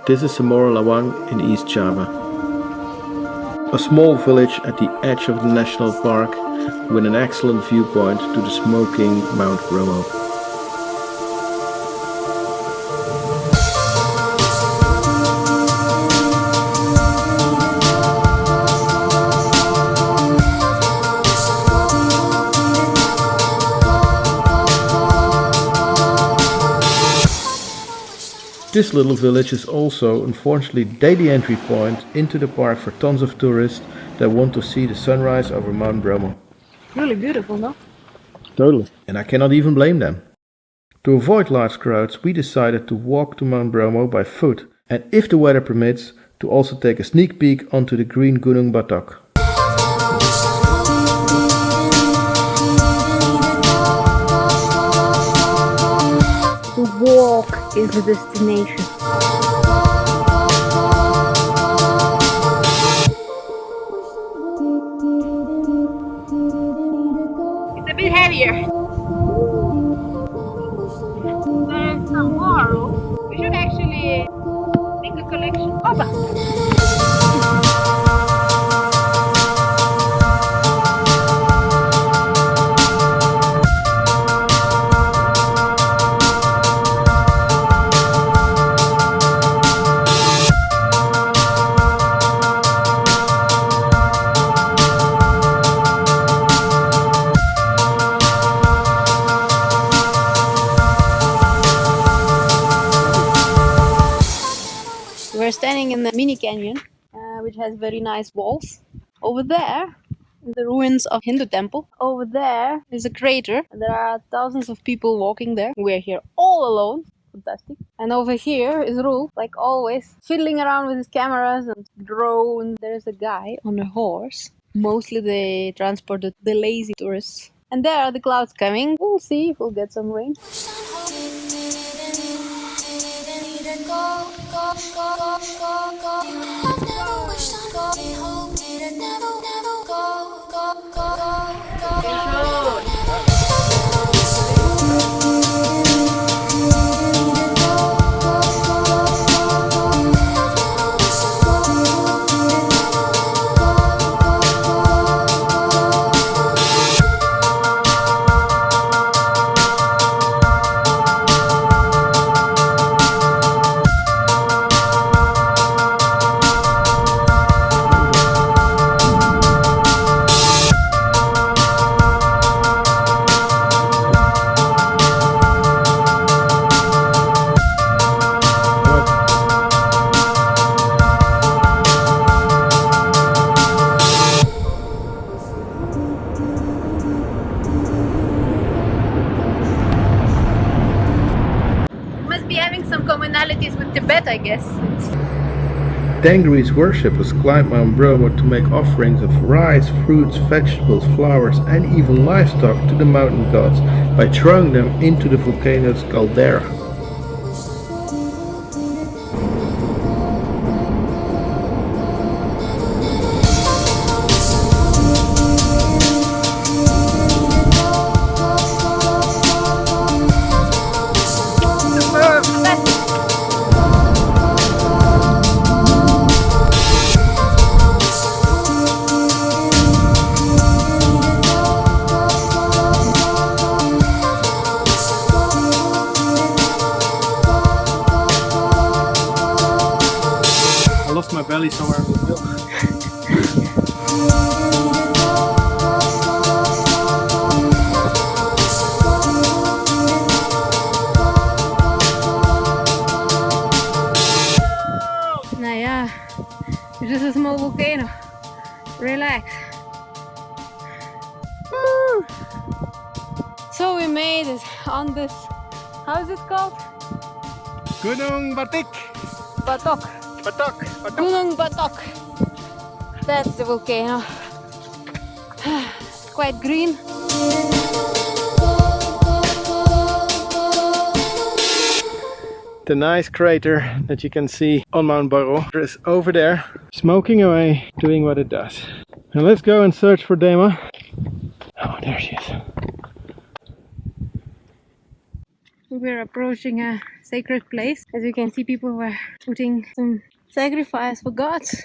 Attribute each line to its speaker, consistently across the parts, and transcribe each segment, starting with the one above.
Speaker 1: This is Comoro Lawang in East Java. A small village at the edge of the national park with an excellent viewpoint to the smoking Mount Bromo. This little village is also, unfortunately, daily entry point into the park for tons of tourists that want to see the sunrise over Mount Bromo.
Speaker 2: Really beautiful, no?
Speaker 1: Totally. And I cannot even blame them. To avoid large crowds, we decided to walk to Mount Bromo by foot, and if the weather permits, to also take a sneak peek onto the green Gunung Batok.
Speaker 2: The walk is the destination. It's a bit heavier. Then tomorrow we should actually make a collection. We're standing in the mini canyon, which has very nice walls. Over there, in the ruins of Hindu temple, over there is a crater. There are thousands of people walking there. We're here all alone. Fantastic. And over here is Roel, like always, fiddling around with his cameras and drones. There's a guy on a horse. Mostly they transported the lazy tourists. And there are the clouds coming. We'll see if we'll get some rain. Commonalities with Tibet, I guess.
Speaker 1: Tengri's worshippers climb Mount Bromo to make offerings of rice, fruits, vegetables, flowers and even livestock to the mountain gods by throwing them into the volcano's caldera. My belly somewhere in the hill.
Speaker 2: Now yeah, it's just a small volcano. Relax. Woo. So we made it on this How is it called?
Speaker 1: Gunung Batik.
Speaker 2: Batok.
Speaker 1: Batok.
Speaker 2: Gunung Batok. That's the volcano. Quite green.
Speaker 1: The nice crater that you can see on Mount Bromo is over there, smoking away, doing what it does. Now let's go and search for Dema. Oh, there she is.
Speaker 2: We're approaching a sacred place. As you can see, people were putting some sacrifice for gods.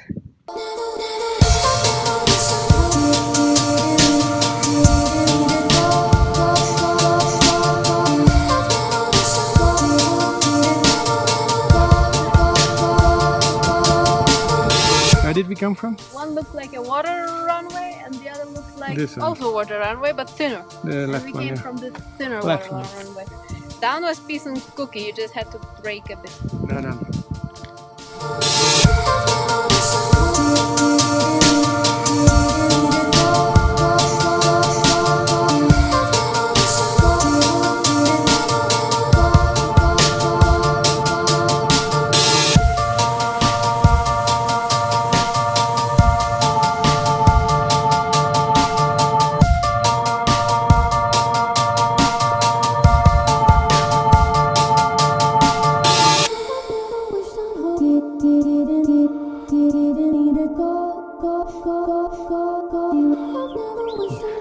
Speaker 1: Where did we come from?
Speaker 2: One looks like a water runway and the other looks like
Speaker 1: This one.
Speaker 2: also water runway but thinner.
Speaker 1: The
Speaker 2: And
Speaker 1: left
Speaker 2: we
Speaker 1: one,
Speaker 2: came
Speaker 1: yeah.
Speaker 2: from the thinner
Speaker 1: Left
Speaker 2: water runway. Down was peace and cookie, you just had to brake a bit.
Speaker 1: No, no.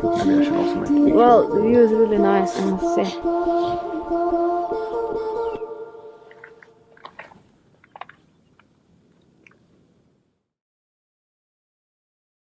Speaker 2: Well, the view is really nice, I must say.